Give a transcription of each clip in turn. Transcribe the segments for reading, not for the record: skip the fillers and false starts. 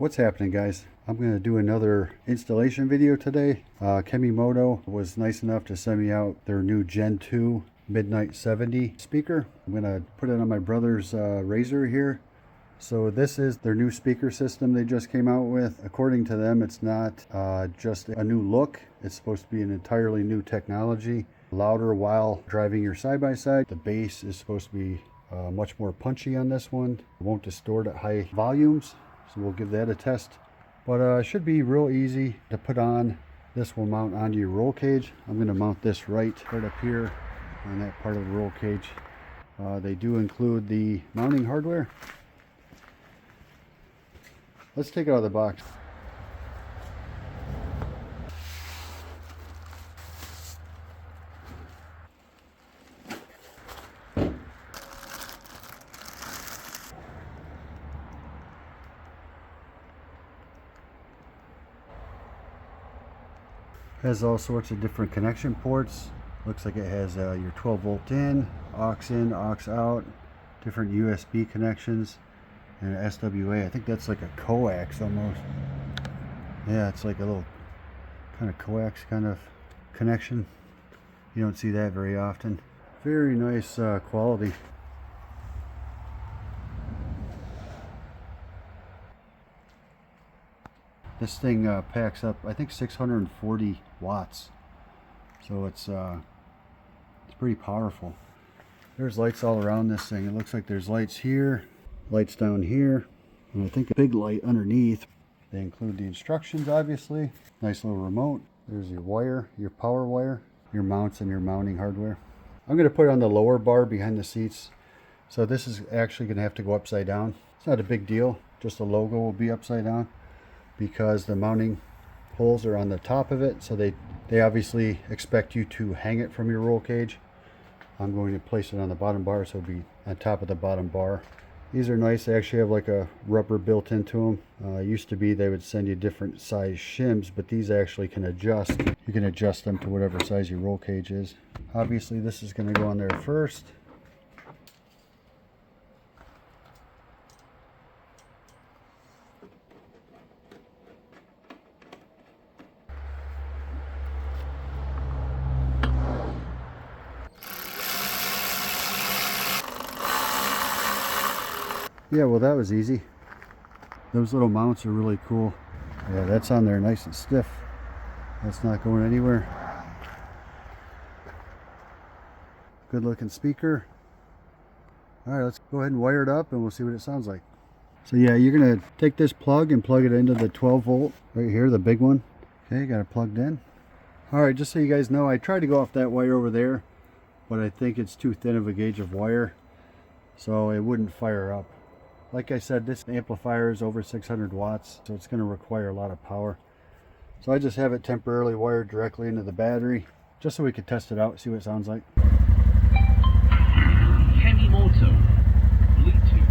What's happening, guys? I'm going to do another installation video today. Kemimoto was nice enough to send me out their new Gen 2 Midnight 70 speaker. I'm going to put it on my brother's Razor here. So this is their new speaker system they just came out with. According to them, it's not just a new look. It's supposed to be an entirely new technology. Louder while driving your side-by-side. The bass is supposed to be much more punchy on this one. It won't distort at high volumes. So we'll give that a test, but it should be real easy to put on. This will mount onto your roll cage. I'm going to mount this right up here on that part of the roll cage. They do include the mounting hardware. Let's take it out of the box. Has all sorts of different connection ports. Looks like it has your 12 volt in, aux out, different USB connections, and an SWA. I think that's like a coax almost. Yeah, it's like a little kind of coax kind of connection. You don't see that very often. Very nice quality. This thing packs up, I think, 640 watts. So it's pretty powerful. There's lights all around this thing. It looks like there's lights here, lights down here, and I think a big light underneath. They include the instructions, obviously. Nice little remote. There's your wire, your power wire, your mounts, and your mounting hardware. I'm going to put it on the lower bar behind the seats. So this is actually going to have to go upside down. It's not a big deal. Just the logo will be upside down, because the mounting holes are on the top of it, so they obviously expect you to hang it from your roll cage. I'm going to place it on the bottom bar, so it'll be on top of the bottom bar. These are nice. They actually have like a rubber built into them. Used to be they would send you different size shims, but these actually can adjust. You can adjust them to whatever size your roll cage is. Obviously this is going to go on there first. Yeah, well, that was easy. Those little mounts are really cool. Yeah, that's on there nice and stiff. That's not going anywhere. Good looking speaker. All right, let's go ahead and wire it up and we'll see what it sounds like. So yeah, you're gonna take this plug and plug it into the 12 volt right here, the big one. Okay, got it plugged in. All right, just so you guys know, I tried to go off that wire over there, but I think it's too thin of a gauge of wire, so it wouldn't fire up. Like I said, this amplifier is over 600 watts, so it's going to require a lot of power. So I just have it temporarily wired directly into the battery, just so we could test it out, see what it sounds like. Kemimoto, Bluetooth.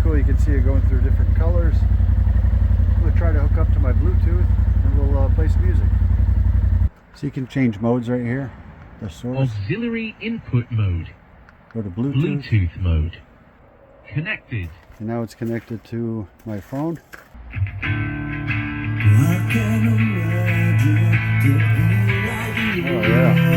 You can see it going through different colors. I'm going to try to hook up to my Bluetooth and we'll play some music. So you can change modes right here. The source. Auxiliary input mode. Go to Bluetooth. Bluetooth mode. Connected. And now it's connected to my phone. Oh yeah.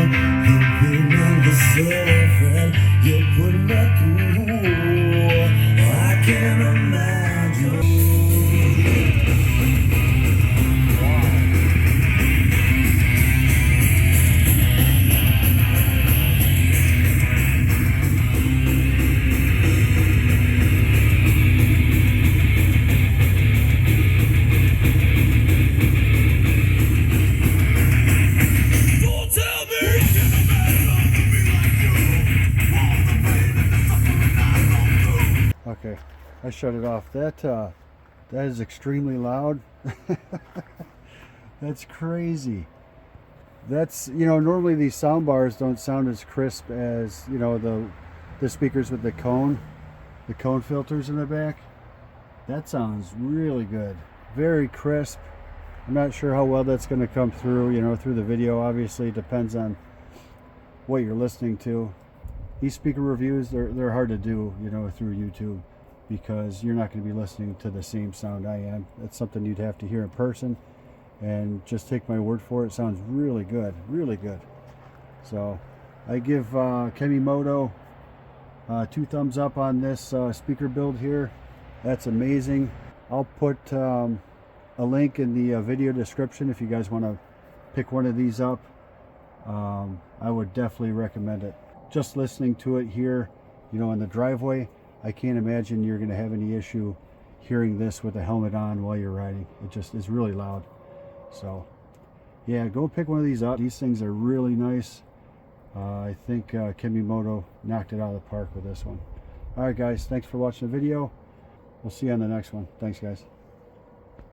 Okay, I shut it off. That is extremely loud. That's crazy. That's, you know, normally these sound bars don't sound as crisp as, you know, the speakers with the cone filters in the back. That sounds really good, very crisp. I'm not sure how well that's going to come through, you know, through the video. Obviously it depends on what you're listening to. These speaker reviews, they're hard to do, you know, through YouTube, because you're not going to be listening to the same sound I am. That's something you'd have to hear in person, and just take my word for it. It sounds really good, really good. So I give Kemimoto 2 thumbs up on this speaker build here. That's amazing. I'll put a link in the video description if you guys want to pick one of these up. I would definitely recommend it. Just listening to it here, you know, in the driveway, I can't imagine you're going to have any issue hearing this with a helmet on while you're riding. It just is really loud. So yeah, go pick one of these up. These things are really nice. I think Kemimoto knocked it out of the park with this one. Alright guys, thanks for watching the video. We'll see you on the next one. Thanks guys.